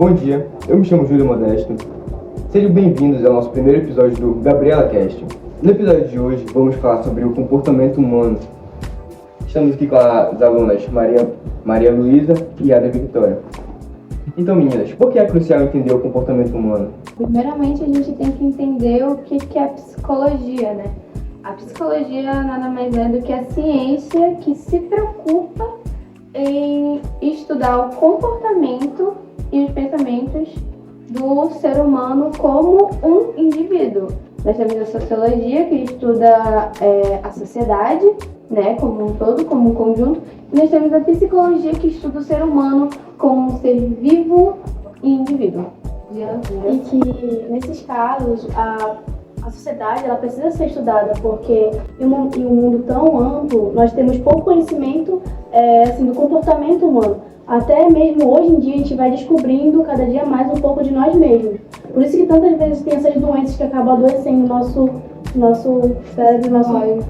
Bom dia, eu me chamo Júlio Modesto. Sejam bem-vindos ao nosso primeiro episódio do Gabriela Cast. No episódio de hoje, vamos falar sobre o comportamento humano. Estamos aqui com as alunas Maria Luísa e Ada Victoria. Então, meninas, por que é crucial entender o comportamento humano? Primeiramente, a gente tem que entender o que é psicologia, né? A psicologia nada mais é do que a ciência que se preocupa em estudar o comportamento e os pensamentos do ser humano como um indivíduo. Nós temos a sociologia, que estuda a sociedade, né, como um todo, como um conjunto. E nós temos a psicologia, que estuda o ser humano como um ser vivo e indivíduo. E que, nesses casos, a sociedade ela precisa ser estudada, porque em um mundo tão amplo, nós temos pouco conhecimento assim, do comportamento humano. Até mesmo hoje em dia a gente vai descobrindo cada dia mais um pouco de nós mesmos. Por isso que tantas vezes tem essas doenças que acabam adoecendo nosso cérebro,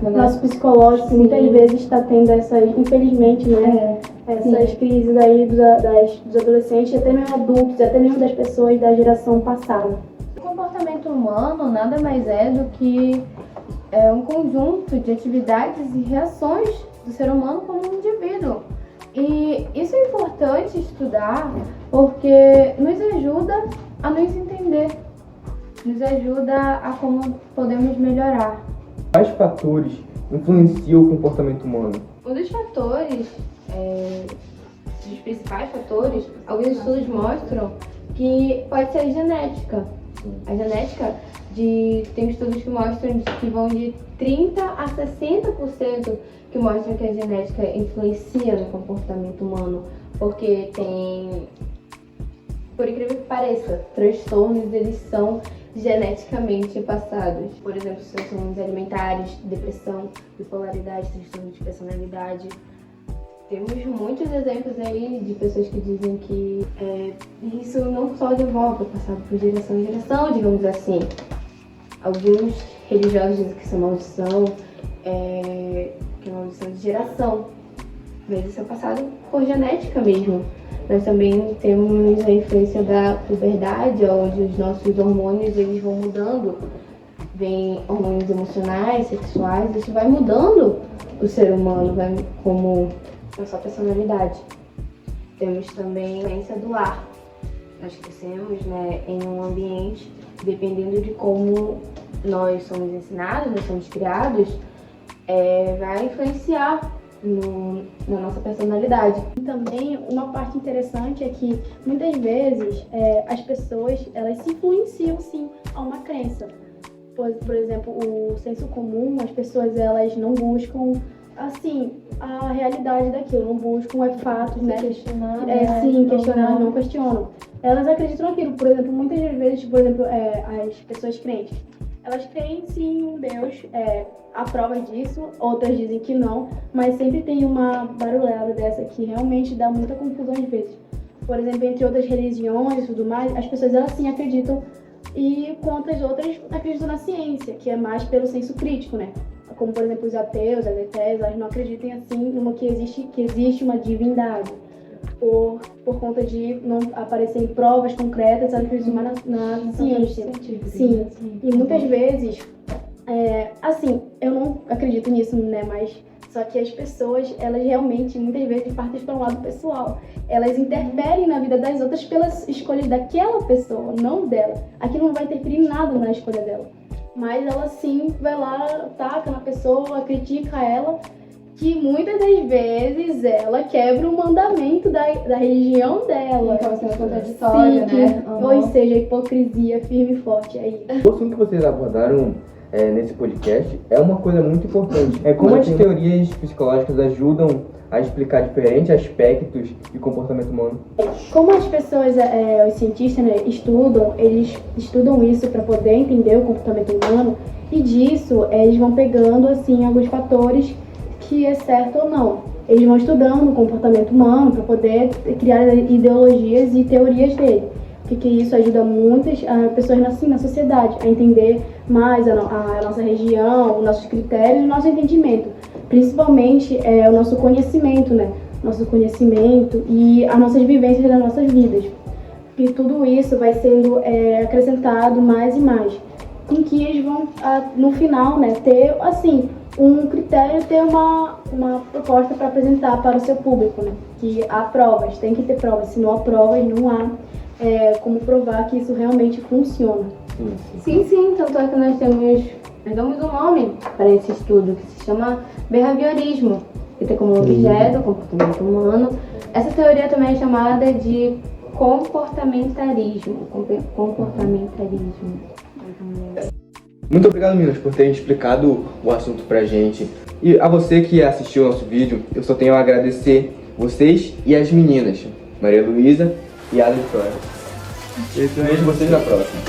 nosso psicológico. Sim. Muitas vezes está tendo essas, infelizmente, né, essas crises aí dos adolescentes, até mesmo adultos, até mesmo das pessoas da geração passada. O comportamento humano nada mais é do que um conjunto de atividades e reações do ser humano como um indivíduo. E isso é importante estudar porque nos ajuda a nos entender, nos ajuda a como podemos melhorar. Quais fatores influenciam o comportamento humano? Um dos fatores, dos principais fatores, alguns estudos mostram que pode ser a genética. A genética, tem estudos que mostram que vão de 30% a 60% que mostram que a genética influencia no comportamento humano, porque tem, por incrível que pareça, transtornos, eles são geneticamente passados. Por exemplo, transtornos alimentares, depressão, bipolaridade, transtorno de personalidade. Temos muitos exemplos aí de pessoas que dizem que isso não só devolve, é passado por geração em geração, digamos assim. Alguns religiosos dizem que isso é maldição, que é uma maldição de geração. Mas isso é passado por genética mesmo. Nós também temos a influência da puberdade, onde os nossos hormônios eles vão mudando. Vem hormônios emocionais, sexuais, isso vai mudando o ser humano, vai como a sua personalidade. Temos também a influência do lar. Nós crescemos, né, em um ambiente, dependendo de como nós somos ensinados, nós somos criados, vai influenciar na nossa personalidade. E também uma parte interessante é que muitas vezes as pessoas elas se influenciam sim a uma crença. Por exemplo, o senso comum, as pessoas elas não buscam assim a realidade daquilo, não buscam fatos, né? Questionar, questionar, não questionam. Elas acreditam naquilo. Por exemplo, muitas vezes, as pessoas crentes, elas creem sim em um Deus, há provas disso, outras dizem que não, mas sempre tem uma barulhada dessa que realmente dá muita confusão às vezes. Por exemplo, entre outras religiões e tudo mais, as pessoas elas sim acreditam, e quantas outras acreditam na ciência, que é mais pelo senso crítico, né? Como, por exemplo, os ateus, as ateias, elas não acreditam assim numa que existe uma divindade. Por conta de não aparecerem provas concretas, elas acreditam mais na ciência. Sim. E muitas vezes, assim, eu não acredito nisso, né? Mas só que as pessoas, elas realmente, muitas vezes, partem para um lado pessoal. Elas interferem na vida das outras pelas escolhas daquela pessoa, não dela. Aquilo não vai interferir em nada na escolha dela. Mas ela sim vai lá, ataca na pessoa, critica ela, que muitas das vezes ela quebra o mandamento da religião dela. Então, você é contraditório, né? Ou seja, a hipocrisia firme e forte aí. O assunto que vocês abordaram nesse podcast é uma coisa muito importante. Como as teorias psicológicas ajudam a explicar diferentes aspectos de comportamento humano. Como as pessoas, os cientistas, né, eles estudam isso para poder entender o comportamento humano, e disso eles vão pegando assim alguns fatores que é certo ou não. Eles vão estudando o comportamento humano para poder criar ideologias e teorias dele. Porque isso ajuda muitas pessoas assim, na sociedade a entender mais a nossa região, os nossos critérios e o nosso entendimento. Principalmente o nosso conhecimento, né? Nosso conhecimento e as nossas vivências das nossas vidas. E tudo isso vai sendo acrescentado mais e mais. Com que eles vão, no final, né, ter, assim, um critério, ter uma proposta para apresentar para o seu público, né? Que há provas, tem que ter provas. Se não há provas, não há como provar que isso realmente funciona. Sim, tanto é que nós damos um nome para esse estudo que se chama behaviorismo, que tem como objeto o comportamento humano. Essa teoria também é chamada de comportamentalismo. Muito obrigado, meninas, por terem explicado o assunto pra gente. E a você que assistiu ao nosso vídeo, eu só tenho a agradecer vocês e as meninas, Maria Luísa e a Vitória. Vejo vocês na próxima.